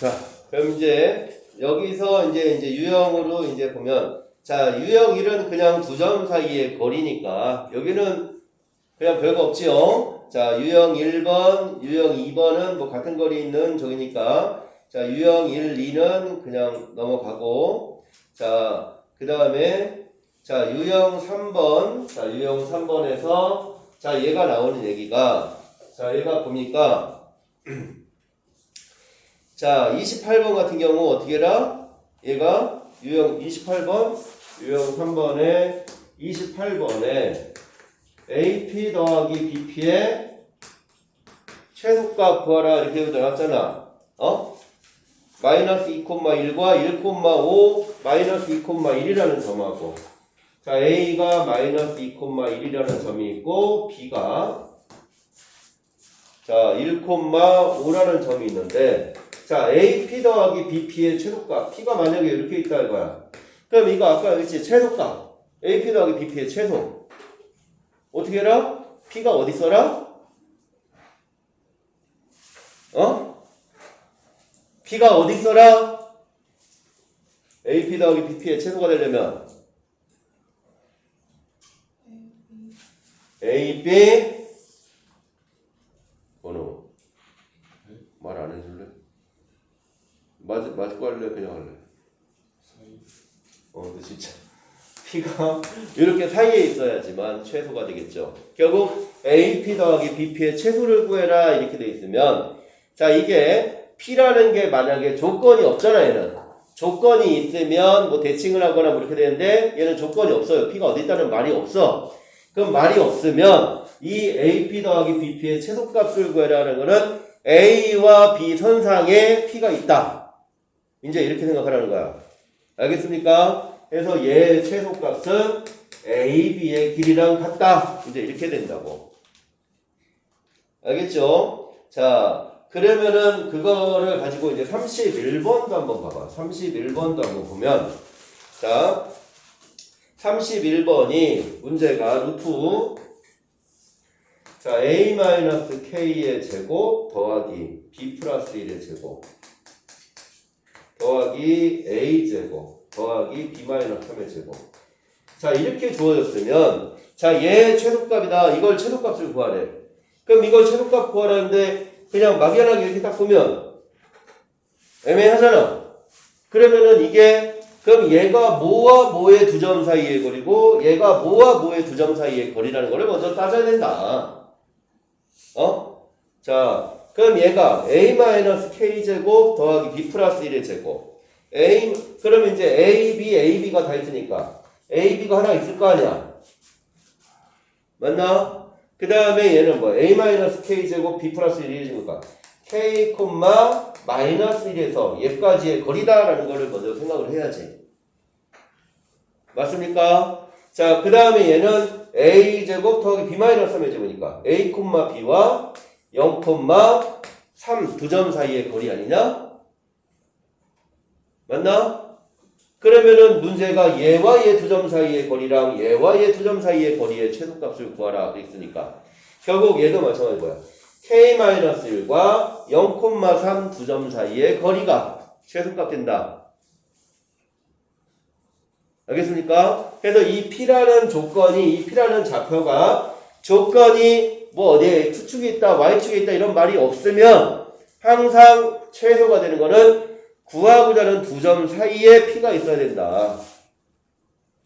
자, 그럼 이제 여기서 이제 유형으로 이제 보면 자, 유형 1은 그냥 두 점 사이의 거리니까 여기는 그냥 별거 없지요. 자, 유형 1번, 유형 2번은 뭐 같은 거리 있는 저기니까 자, 유형 1, 2는 그냥 넘어가고 자, 그 다음에 자, 유형 3번 자, 유형 3번에서 자, 얘가 나오는 얘기가 자, 얘가 보니까 자, 28번 같은 경우 어떻게 해라? 얘가 유형 28번, 유형 3번에 28번에 AP 더하기 BP의 최소값 구하라 이렇게 나왔잖아. 마이너스 2,1과 1,5 마이너스 2,1이라는 점하고 자, A가 마이너스 2,1이라는 점이 있고 B가 자, 1,5라는 점이 있는데 자, AP 더하기 BP의 최소값 P가 만약에 이렇게 있다 이거야. 그럼 이거 아까 그랬지 최소값 AP 더하기 BP의 최소 어떻게 해라? P가 어디 있어라? P가 어디 있어라? AP 더하기 BP의 최소가 되려면 AB 번호 말 안 해줄래? 맞고 할래? 그냥 할래? 너 진짜 P가 이렇게 사이에 있어야지만 최소가 되겠죠. 결국 AP 더하기 BP의 최소를 구해라 이렇게 돼 있으면 자, 이게 P라는 게 만약에 조건이 없잖아. 얘는 조건이 있으면 뭐 대칭을 하거나 뭐 이렇게 되는데 얘는 조건이 없어요. P가 어디 있다는 말이 없어. 그럼 말이 없으면 이 AP 더하기 BP의 최소값을 구해라는 거는 A와 B 선상에 P가 있다. 이제 이렇게 생각하라는 거야. 알겠습니까? 그래서 얘의 최소값은 A, B의 길이랑 같다. 이제 이렇게 된다고. 알겠죠? 자, 그러면은 그거를 가지고 이제 31번도 한번 봐봐. 31번도 한번 보면 자, 31번이 문제가 루트 자, A-K의 제곱 더하기 B 플러스 1의 제곱 더하기 A 제곱 더하기 B-3의 제곱 자, 이렇게 주어졌으면 자, 얘 최소값이다. 이걸 최소값을 구하래. 그럼 이걸 최소값 구하라는데 그냥 막연하게 이렇게 딱 보면 애매하잖아. 그러면은 이게 그럼 얘가 뭐와 뭐의 두 점 사이의 거리고 얘가 뭐와 뭐의 두 점 사이의 거리라는 거를 먼저 따져야 된다. 자, 그럼 얘가 A-K제곱 더하기 B 플러스 1의 제곱 그러면 이제 AB가 다 있으니까 AB가 하나 있을 거 아니야. 맞나? 그 다음에 얘는 뭐 A-K제곱 B 플러스 1이 니까 K, 마이너스 1에서 얘까지의 거리다라는 거를 먼저 생각을 해야지. 맞습니까? 자, 그 다음에 얘는 A제곱 더하기 B-3의 제곱이니까 A, B와 0,3 두 점 사이의 거리 아니냐? 맞나? 그러면은 문제가 얘와 얘 두 점 사이의 거리랑 얘와 얘 두 점 사이의 거리의 최소값을 구하라 그랬으니까 결국 얘도 마찬가지 뭐야? K-1과 0,3 두 점 사이의 거리가 최소값 된다. 알겠습니까? 그래서 이 P라는 조건이, 이 P라는 좌표가 조건이 뭐 어디에 X축이 있다, Y축이 있다 이런 말이 없으면 항상 최소가 되는 거는 구하고자 하는 두 점 사이에 P가 있어야 된다.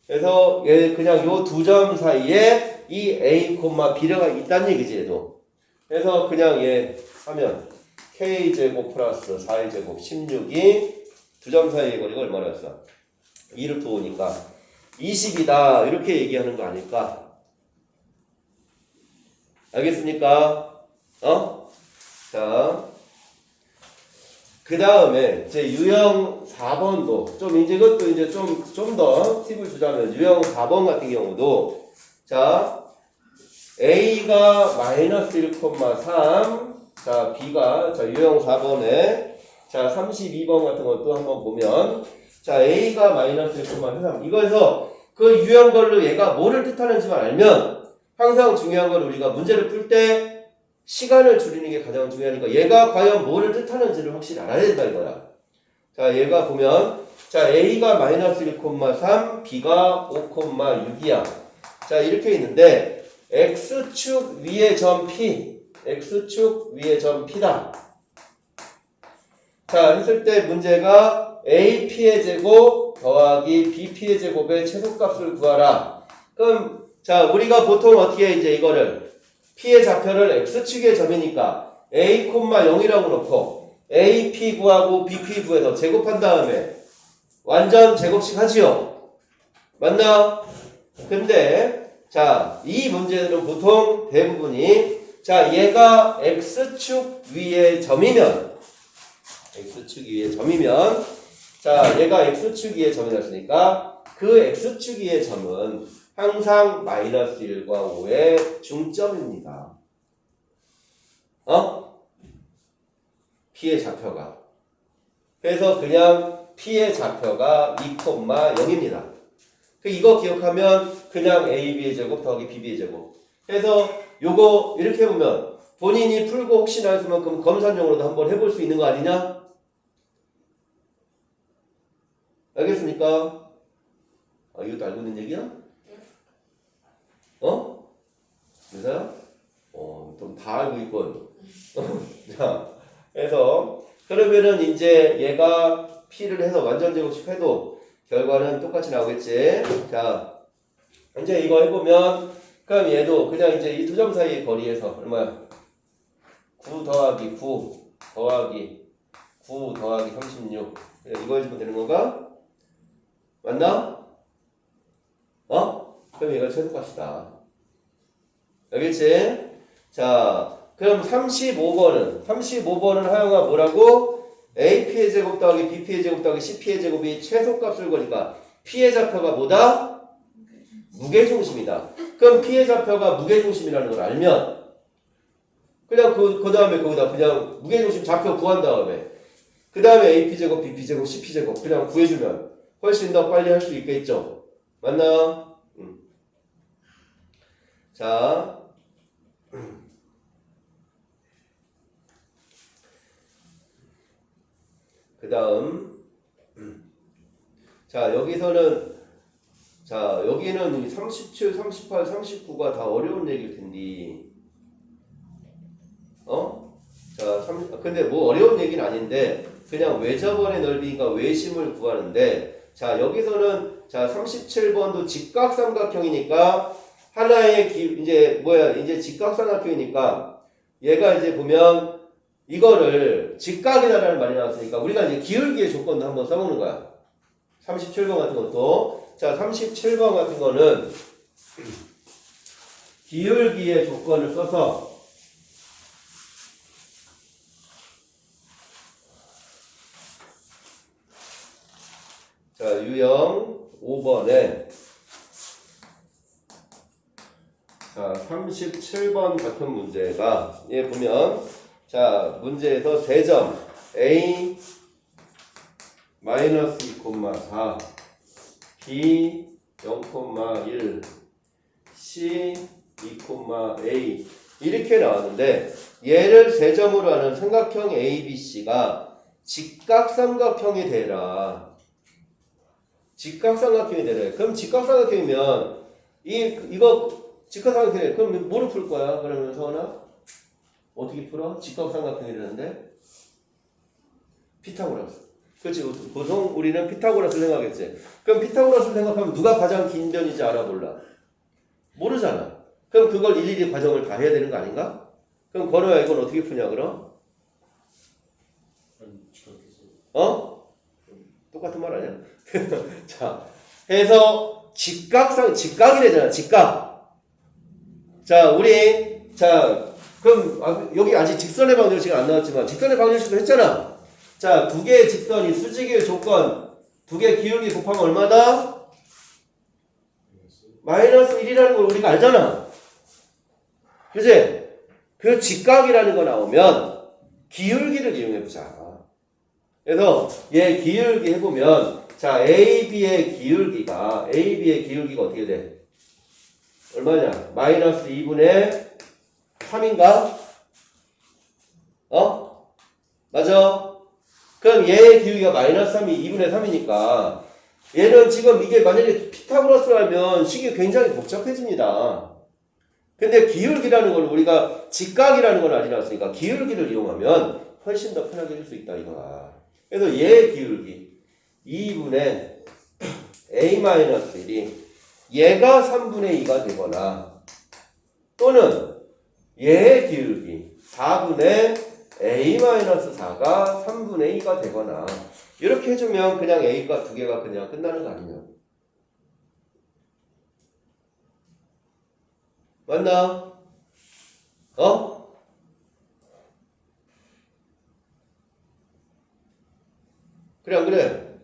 그래서 얘 그냥 요 두 점 사이에 이 A, B가 있다는 얘기지 얘도. 그래서 그냥 얘 하면 K제곱 플러스 4의 제곱 16이 두 점 사이의 거리가 얼마나였어? 2루트 5니까 20이다 이렇게 얘기하는 거 아닐까? 알겠습니까? 자, 그 다음에 이제 유형 4번도 좀 이제 이것도 이제 좀 더 팁을 주자면 유형 4번 같은 경우도 자, A가 마이너스 1,3 자, B가 자, 유형 4번에 자, 32번 같은 것도 한번 보면 자, A가 마이너스 1,3 이거에서 그 유형별로 얘가 뭐를 뜻하는지만 알면 항상 중요한 건 우리가 문제를 풀 때 시간을 줄이는 게 가장 중요하니까 얘가 과연 뭐를 뜻하는지를 확실히 알아야 된다 이거야. 자, 얘가 보면 자, A가 마이너스 1,3, B가 5,6이야. 자, 이렇게 있는데 X축 위의 점 P, X축 위의 점 P다. 자, 했을 때 문제가 AP의 제곱 더하기 BP의 제곱의 최소값을 구하라. 그럼 자, 우리가 보통 어떻게 이제 이거를 P의 좌표를 X축의 점이니까 A, 0이라고 놓고 AP 구하고 BP 구해서 제곱한 다음에 완전 제곱식 하지요? 맞나? 근데 자, 이 문제들은 보통 대부분이 자, 얘가 X축 위의 점이면 X축 위의 점이면 자, 얘가 X축 위의 점이 났으니까 그 X축 위의 점은 항상 마이너스 1과 5의 중점입니다. P의 좌표가. 그래서 그냥 P의 좌표가 2,0입니다. 이거 기억하면 그냥 AB의 제곱 더하기 BB의 제곱. 그래서 요거 이렇게 해보면 본인이 풀고 혹시나 했으면 그럼 검사용으로도 한번 해볼 수 있는 거 아니냐? 알겠습니까? 이것도 알고 있는 얘기야? 유사야? 좀 다 알고 있군. 자, 그래서 그러면은 이제 얘가 P를 해서 완전 제곱식 해도 결과는 똑같이 나오겠지. 자, 이제 이거 해보면 그럼 얘도 그냥 이제 이 두 점 사이의 거리에서 얼마야? 9 더하기 9 더하기 9 더하기 36 이거 해주면 되는 건가? 맞나? 그럼 얘가 최소값이다. 알겠지? 자, 그럼 35번은 하영아 뭐라고? AP의 제곱 더하기 BP의 제곱 더하기 CP의 제곱이 최소값을 거니까 P의 좌표가 뭐다? 무게중심이다. 그럼 P의 좌표가 무게중심이라는 걸 알면 그냥 그 다음에 거기다 그냥 무게중심 좌표 구한 다음에 그 다음에 AP제곱, BP제곱, CP제곱 그냥 구해주면 훨씬 더 빨리 할 수 있겠죠? 맞나? 자, 그 다음 자, 여기서는 자, 여기는 37, 38, 39가 다 어려운 얘기일 텐데 자, 근데 뭐 어려운 얘기는 아닌데 그냥 외접원의 넓이가 외심을 구하는데 자, 여기서는 자, 37번도 직각삼각형이니까 하나의 이제 직각삼각형이니까 얘가 이제 보면 이거를 직각이다라는 말이 나왔으니까 우리가 이제 기울기의 조건도 한번 써보는 거야. 37번 같은 것도 자, 37번 같은 거는 기울기의 조건을 써서 자, 유형 5번에 자, 37번 같은 문제가 얘 보면 자, 문제에서 대점 A 마이너스 2,4 B 0,1 C 2,A 이렇게 나왔는데 얘를 세점으로 하는 삼각형 ABC가 직각삼각형이 되라. 직각삼각형이 되래. 그럼 직각삼각형이면 이거 직각삼각형이 그럼 뭐를 풀 거야? 그러면 서원아 어떻게 풀어? 직각삼각형이라는데 피타고라스. 그렇지. 보통 우리는 피타고라스를 생각했지. 그럼 피타고라스를 생각하면 누가 가장 긴 변인지 알아볼라? 모르잖아. 그럼 그걸 일일이 과정을 다 해야 되는 거 아닌가? 그럼 건우야 이건 어떻게 푸냐 그럼? 똑같은 말 아니야? 자, 해서 직각이래잖아. 직각. 자, 우리 자, 그럼 여기 아직 직선의 방정식 안 나왔지만 직선의 방정식도 했잖아. 자, 두 개의 직선이 수직일 조건, 두 개의 기울기 곱하면 얼마다? 마이너스 1이라는 걸 우리가 알잖아. 그치? 그 직각이라는 거 나오면 기울기를 이용해보자. 그래서 얘 기울기 해보면 자, AB의 기울기가 어떻게 돼? 얼마냐? 마이너스 2분의 3인가? 어? 맞아? 그럼 얘의 기울기가 마이너스 3이 2분의 3이니까 얘는 지금 이게 만약에 피타고라스라면 식이 굉장히 복잡해집니다. 근데 기울기라는 걸 우리가 직각이라는 걸 알아놨으니까 기울기를 이용하면 훨씬 더 편하게 할 수 있다 이거야. 그래서 얘의 기울기 2분의 a-1이 얘가 3분의 2가 되거나 또는 얘의 기울기 4분의 a-4가 3분의 2가 되거나 이렇게 해주면 그냥 a가 두 개가 그냥 끝나는 거 아니냐. 맞나? 어? 그래 안 그래?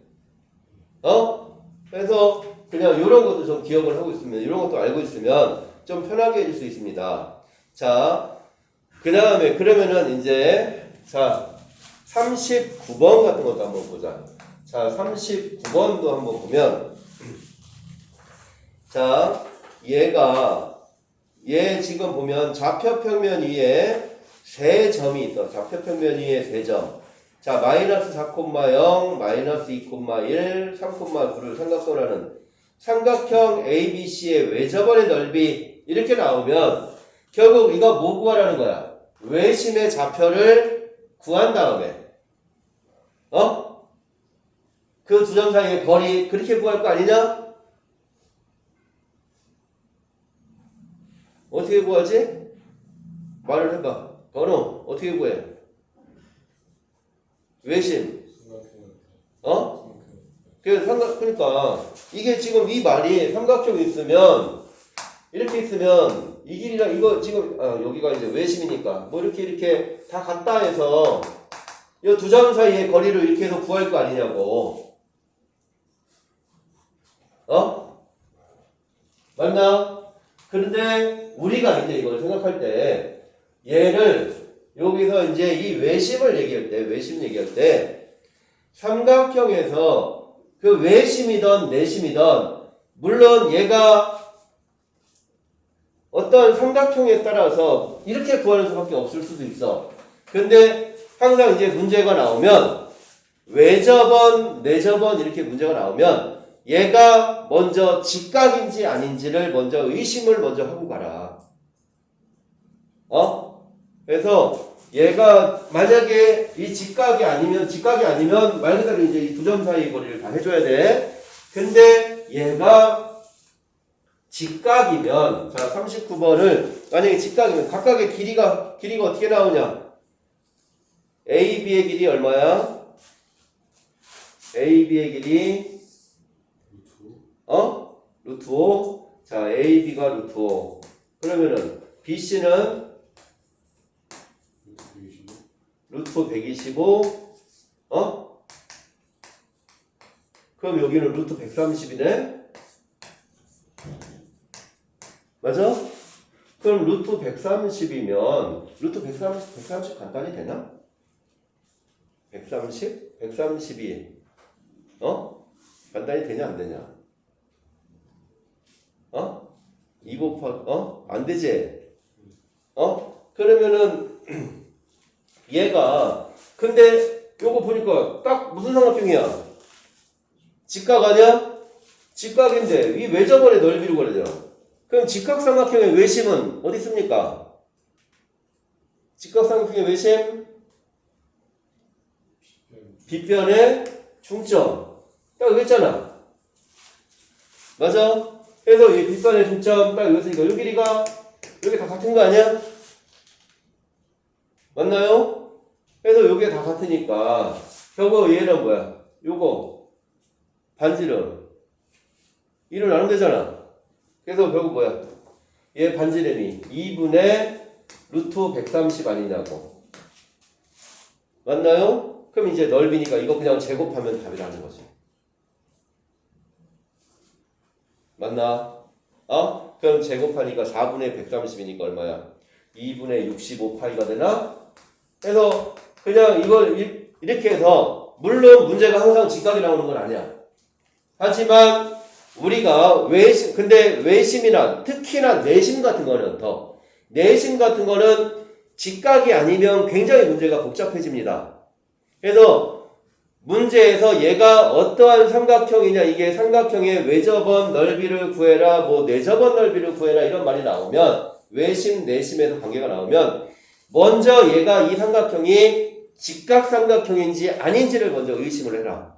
어? 그래서 그냥 이런 것도 좀 기억을 하고 있으면 이런 것도 알고 있으면 좀 편하게 해줄 수 있습니다. 자, 그 다음에 그러면은 이제 자 39번 같은 것도 한번 보자. 자 39번도 한번 보면 자 얘 지금 보면 좌표평면 위에 세 점이 있어. 좌표평면 위에 세 점. 자 마이너스 4,0 마이너스 2,1 3,9를 삼각도라는 삼각형 ABC의 외접원의 넓이 이렇게 나오면 결국 이거 뭐 구하라는 거야? 외심의 좌표를 구한 다음에 그 두 점 사이의 거리 그렇게 구할 거 아니냐? 어떻게 구하지? 말을 해봐. 번호 어떻게 구해? 외심 그러니까 이게 지금 이 말이 삼각형이 있으면 이렇게 있으면 이 길이랑 이거 지금 여기가 이제 외심이니까 뭐 이렇게 다 같다 해서 이 두 점 사이의 거리를 이렇게 해서 구할 거 아니냐고. 맞나? 그런데 우리가 이제 이걸 생각할 때 얘를 여기서 이제 이 외심을 얘기할 때 삼각형에서 그 외심이든 내심이든 물론 얘가 어떤 삼각형에 따라서 이렇게 구하는 수밖에 없을 수도 있어. 근데 항상 이제 문제가 나오면 외접원, 내접원 이렇게 문제가 나오면 얘가 먼저 직각인지 아닌지를 먼저 의심을 먼저 하고 가라. 그래서 얘가 만약에 이 직각이 아니면 말 그대로 이제 이 두 점 사이 거리를 다 해줘야 돼. 근데 얘가 직각이면 자 39번을 만약에 직각이면 각각의 길이가 어떻게 나오냐? AB의 길이 얼마야? AB의 길이 루트 5. 자 AB가 루트 5. 그러면은 BC는 루트 125. 그럼 여기는 루트 130이네. 맞아? 그럼 루트 130이면 루트 130 간단히 되나? 130? 132 간단히 되냐 안 되냐? 2 곱하기 안 되지? 그러면은 얘가 근데 요거 보니까 딱 무슨 삼각형이야? 직각 아니야? 직각인데 이 외접원의 넓이를 구하잖아. 그럼 직각삼각형의 외심은 어디 있습니까? 직각삼각형의 외심 빗변의 중점 딱 여기 있잖아. 맞아? 그래서 이 빗변의 중점 딱 여기 있으니까 요 길이가 여기 다 같은 거 아니야? 맞나요? 그래서 요게 다 같으니까 결국 얘는 뭐야? 요거 반지름 1을 나누면 되잖아. 그래서 결국 뭐야? 얘 반지름이 2분의 루트 130 아니냐고. 맞나요? 그럼 이제 넓이니까 이거 그냥 제곱하면 답이라는 거지. 맞나? 그럼 제곱하니까 4분의 130이니까 얼마야? 2분의 65파이가 되나? 그래서 그냥 이걸 이렇게 해서 물론 문제가 항상 직각이 나오는 건 아니야. 하지만 우리가 근데 외심이나 특히나 내심 같은 거는 내심 같은 거는 직각이 아니면 굉장히 문제가 복잡해집니다. 그래서 문제에서 얘가 어떠한 삼각형이냐, 이게 삼각형의 외접원 넓이를 구해라, 뭐 내접원 넓이를 구해라 이런 말이 나오면, 외심 내심에서 관계가 나오면 먼저 얘가 이 삼각형이 직각 삼각형인지 아닌지를 먼저 의심을 해라.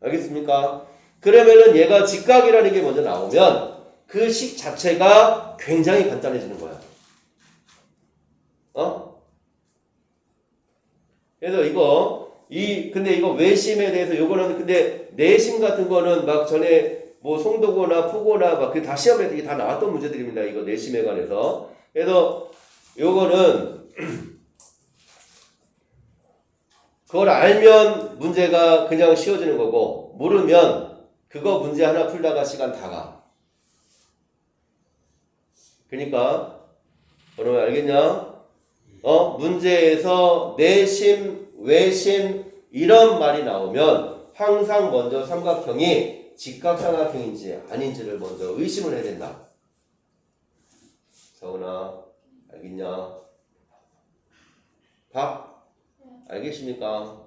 알겠습니까? 그러면은 얘가 직각이라는 게 먼저 나오면 그 식 자체가 굉장히 간단해지는 거야. 그래서 근데 이거 외심에 대해서 요거는 근데 내심 같은 거는 막 전에 뭐 송도고나 푸고나 막 그 다 시험에 다 나왔던 문제들입니다. 이거 내심에 관해서. 그래서 요거는 그걸 알면 문제가 그냥 쉬워지는 거고, 모르면 그거 문제 하나 풀다가 시간 다 가. 그러니까 여러분 알겠냐? 문제에서 내심, 외심 이런 말이 나오면 항상 먼저 삼각형이 직각삼각형인지 아닌지를 먼저 의심을 해야 된다. 서은아 알겠냐? 밥? 알겠습니까?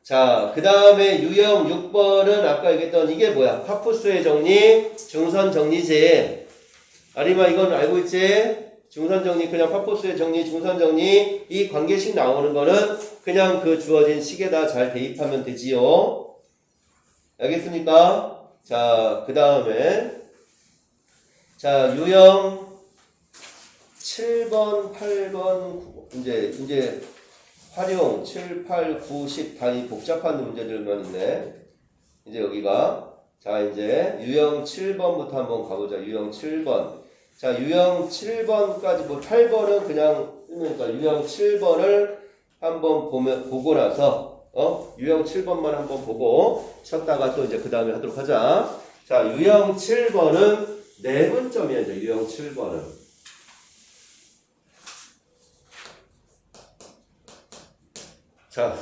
자, 그 다음에 유형 6번은 아까 얘기했던 이게 뭐야? 파푸스의 정리, 중선 정리제. 아리마 이건 알고 있지? 중선 정리, 그냥 파포스의 정리, 중선 정리, 이 관계식 나오는 거는 그냥 그 주어진 식에다 잘 대입하면 되지요. 알겠습니까? 자, 그 다음에, 자, 유형 7번, 8번, 이제 활용 7, 8, 9, 10 다 이 복잡한 문제들만 있네. 이제 여기가, 자, 이제 유형 7번부터 한번 가보자. 유형 7번. 자, 유형 7번까지, 뭐 8번은 그냥, 그러니까 유형 7번을 한번 보고 나서, 유형 7번만 한번 보고, 쉬었다가 또 이제 그 다음에 하도록 하자. 자, 유형 7번은 내분점이야, 이제 유형 7번은. 자,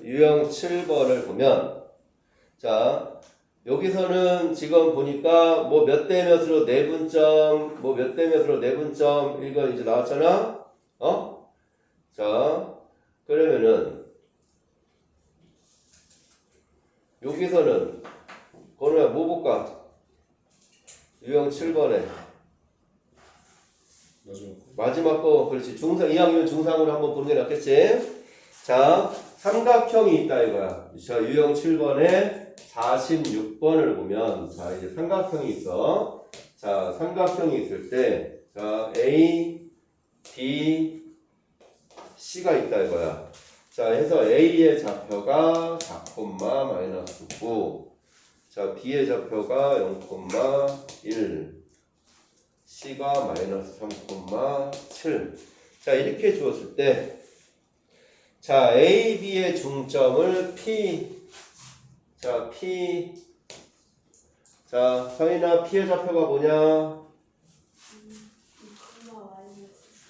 유형 7번을 보면, 자, 여기서는 지금 보니까 뭐 몇 대 몇으로 내분점, 뭐 몇 대 몇으로 내분점, 이거 이제 나왔잖아? 자, 그러면은, 여기서는, 그러면 뭐 볼까? 유형 7번에. 마지막 거, 그렇지. 중상, 이왕이면 중상으로 한번 보는 게 낫겠지? 자, 삼각형이 있다 이거야. 자, 유형 7번에 46번을 보면, 자, 이제 삼각형이 있어. 자, 삼각형이 있을 때, 자, A, B, C가 있다 이거야. 자, 해서 A의 좌표가 4,-9. 자, B의 좌표가 0,1. C가 -3,7. 자, 이렇게 주었을 때, 자, A, B의 중점을 P, 자, P, 자, 서인아, P의 좌표가 뭐냐?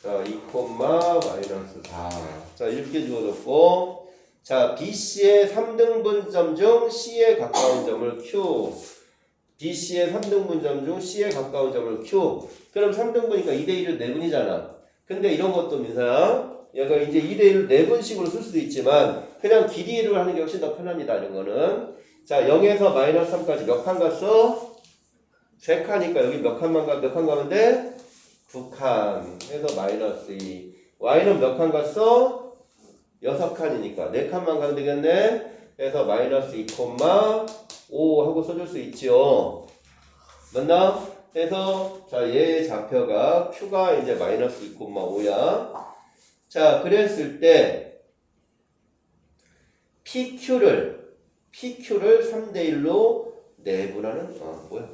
자, 2,-4. 자, 이렇게 주어졌고, 자, BC의 3등분점 중 C에 가까운 점을 Q, BC의 3등분점 중 C에 가까운 점을 Q. 그럼 3등분이니까 2대1을 4분이잖아. 근데 이런 것도 민사야. 얘가 이제 2대1을 4분식으로 쓸 수도 있지만 그냥 길이를 하는 게 훨씬 더 편합니다. 이런 거는. 자, 0에서 -3까지 몇 칸 갔어? 3칸이니까 여기 몇 칸 가면 돼? 9칸 해서 -2. y는 몇 칸 갔어? 6칸이니까 4칸만 가면 되겠네. 그래서 -2,5 하고 써줄 수 있지요. 맞나? 그래서 자, 얘의 좌표가 q가 이제 -2,5야. 자, 그랬을 때 PQ를 3대1로 내분하는 뭐야?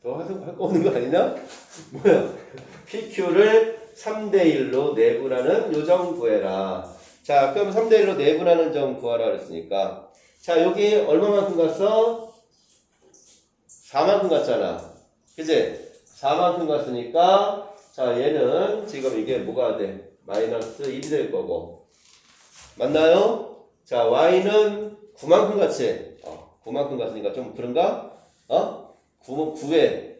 더 할 거 없는 거 아니냐? 뭐야? PQ를 3대1로 내분하는 요점 구해라. 자, 그럼 3대1로 내분하는 점 구하라 그랬으니까, 자, 여기 얼마만큼 갔어? 4만큼 갔잖아. 그치? 4만큼 갔으니까, 자, 얘는 지금 이게 뭐가 돼? -1이 될 거고. 맞나요? 자, y는 9만큼 갔지? 9만큼 갔으니까 좀 그런가? 9에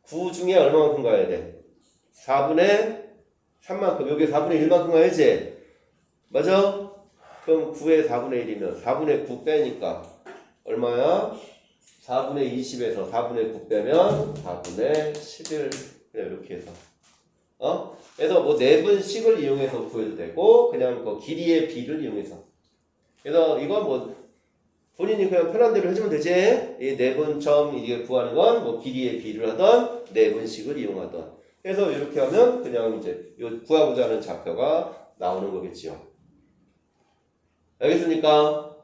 9 중에 얼마만큼 가야 돼? 4분의 3만큼. 여기 4분의 1만큼 가야지. 맞아? 그럼 9의 4분의 1이면 4분의 9 빼니까 얼마야? 4분의 20에서 4분의 9 빼면 4분의 11. 그냥 이렇게 해서. 그래서 뭐 내분식을 이용해서 구해도 되고, 그냥 그 길이의 비를 이용해서. 그래서 이건 뭐 본인이 그냥 편한 대로 해주면 되지. 이 내분점 이게 구하는 건 뭐 길이의 비를 하던 내분식을 이용하던. 그래서 이렇게 하면 그냥 이제 요 구하고자 하는 좌표가 나오는 거겠지요. 알겠습니까?